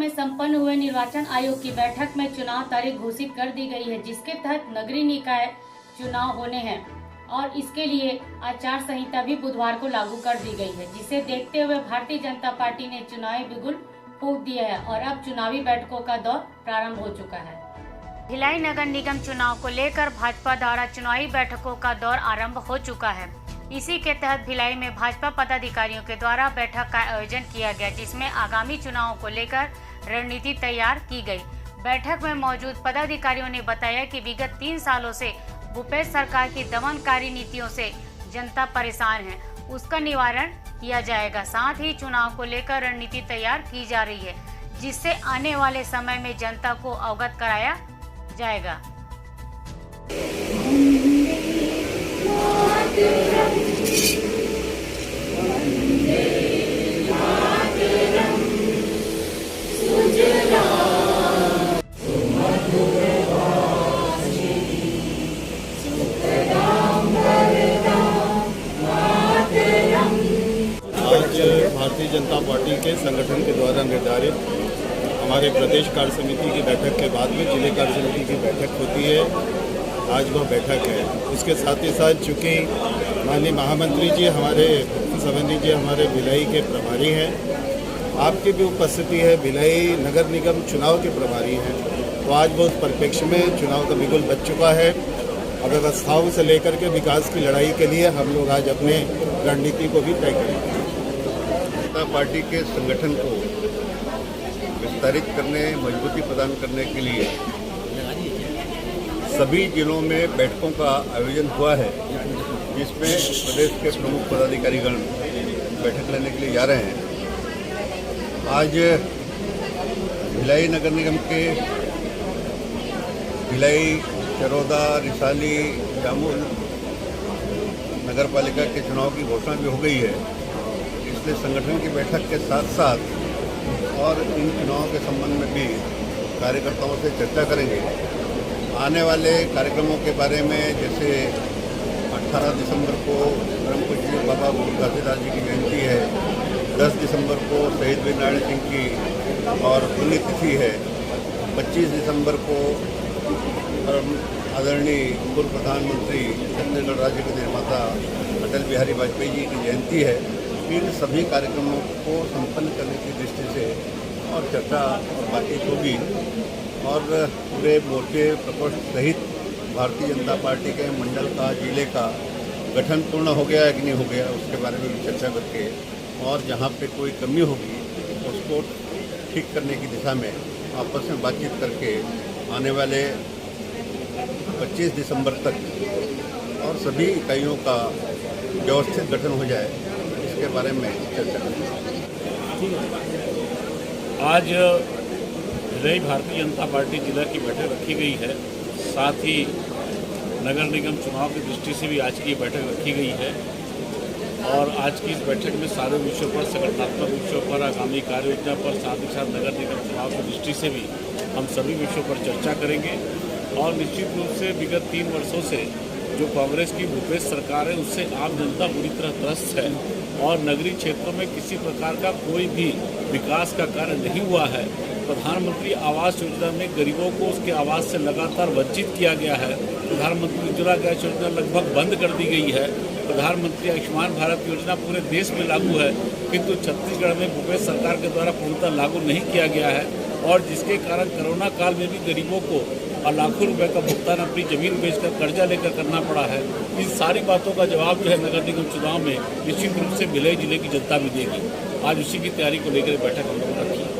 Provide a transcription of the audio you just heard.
में संपन्न हुए निर्वाचन आयोग की बैठक में चुनाव तारीख घोषित कर दी गई है, जिसके तहत नगरीय निकाय चुनाव होने हैं और इसके लिए आचार संहिता भी बुधवार को लागू कर दी गई है, जिसे देखते हुए भारतीय जनता पार्टी ने चुनावी बिगुल फूंक दिया है और अब चुनावी बैठकों का दौर प्रारंभ हो चुका है। भिलाई नगर निगम चुनाव को लेकर भाजपा द्वारा चुनावी बैठकों का दौर आरंभ हो चुका है। इसी के तहत भिलाई में भाजपा पदाधिकारियों के द्वारा बैठक का आयोजन किया गया, जिसमें आगामी चुनावों को लेकर रणनीति तैयार की गई। बैठक में मौजूद पदाधिकारियों ने बताया कि विगत 3 सालों से भूपेश सरकार की दमनकारी नीतियों से जनता परेशान है, उसका निवारण किया जाएगा। साथ ही चुनाव को लेकर रणनीति तैयार की जा रही है, जिससे आने वाले समय में जनता को अवगत कराया जाएगा। आज भारतीय जनता पार्टी के संगठन के द्वारा निर्धारित हमारे प्रदेश कार्य समिति की बैठक के बाद में जिले कार्य समिति की बैठक होती है। आज वह बैठक है। उसके साथ ही साथ चूँकि माननीय महामंत्री जी हमारे सवंदी जी हमारे भिलाई के प्रभारी हैं, आपकी भी उपस्थिति है, भिलाई नगर निगम चुनाव के प्रभारी हैं, तो आज वो उस परिप्रेक्ष्य में चुनाव का बिगुल बज चुका है और व्यवस्थाओं से लेकर के विकास की लड़ाई के लिए हम लोग आज अपने रणनीति को भी तय करेंगे। जनता पार्टी के संगठन को विस्तारित करने, मजबूती प्रदान करने के लिए सभी जिलों में बैठकों का आयोजन हुआ है, जिसमें प्रदेश के प्रमुख पदाधिकारीगण बैठक लेने के लिए जा रहे हैं। आज भिलाई नगर निगम के भिलाई, चरौदा, रिसाली, जामुल नगर पालिका के चुनाव की घोषणा भी हो गई है। इसलिए संगठन की बैठक के साथ साथ और इन चुनावों के संबंध में भी कार्यकर्ताओं से चर्चा करेंगे। आने वाले कार्यक्रमों के बारे में जैसे 18 दिसंबर को परम पूज्य बाबा घासीदास जी की जयंती है, 10 दिसंबर को शहीद वीर नारायण सिंह की और पुण्यतिथि है, 25 दिसंबर को आदरणीय पूर्व प्रधानमंत्री छत्तीसगढ़ राज्य के निर्माता अटल बिहारी वाजपेयी जी की जयंती है। इन सभी कार्यक्रमों को संपन्न करने की दृष्टि से और चर्चा और बातचीत होगी और पूरे मोर्चे प्रकोष्ठ सहित भारतीय जनता पार्टी के मंडल का, जिले का गठन पूर्ण हो गया है कि नहीं हो गया, उसके बारे में भी चर्चा करके और जहाँ पे कोई कमी होगी उसको ठीक करने की दिशा में आपस में बातचीत करके आने वाले 25 दिसंबर तक और सभी इकाइयों का व्यवस्थित गठन हो जाए, इसके बारे में चर्चा करेंगे। आज भिलाई भारतीय जनता पार्टी जिला की बैठक रखी गई है। साथ ही नगर निगम चुनाव की दृष्टि से भी आज की बैठक रखी गई है और आज की इस बैठक में सारे विषयों पर, संगठनात्मक विषयों पर, आगामी कार्य योजना पर, साथ ही साथ नगर निगम चुनाव की दृष्टि से भी हम सभी विषयों पर चर्चा करेंगे। और निश्चित रूप से विगत 3 वर्षों से जो कांग्रेस की भूपेश सरकार है, उससे आम जनता बुरी तरह त्रस्त है और नगरीय क्षेत्रों में किसी प्रकार का कोई भी विकास का कार्य नहीं हुआ है। प्रधानमंत्री आवास योजना में गरीबों को उसके आवास से लगातार वंचित किया गया है। प्रधानमंत्री उज्ज्वला गैस योजना लगभग बंद कर दी गई है। प्रधानमंत्री आयुष्मान भारत योजना पूरे देश में लागू है, किंतु छत्तीसगढ़ में भूपेश सरकार के द्वारा पूर्णतः लागू नहीं किया गया है और जिसके कारण कोरोना काल में भी गरीबों को लाखों रुपए का भुगतान अपनी जमीन बेचकर कर्जा लेकर करना पड़ा है। इन सारी बातों का जवाब जो है नगर निगम चुनाव में निश्चित रूप से भिलाई जिले की जनता भी देगी। आज उसी की तैयारी को लेकर बैठक हम लोगों ने रखी।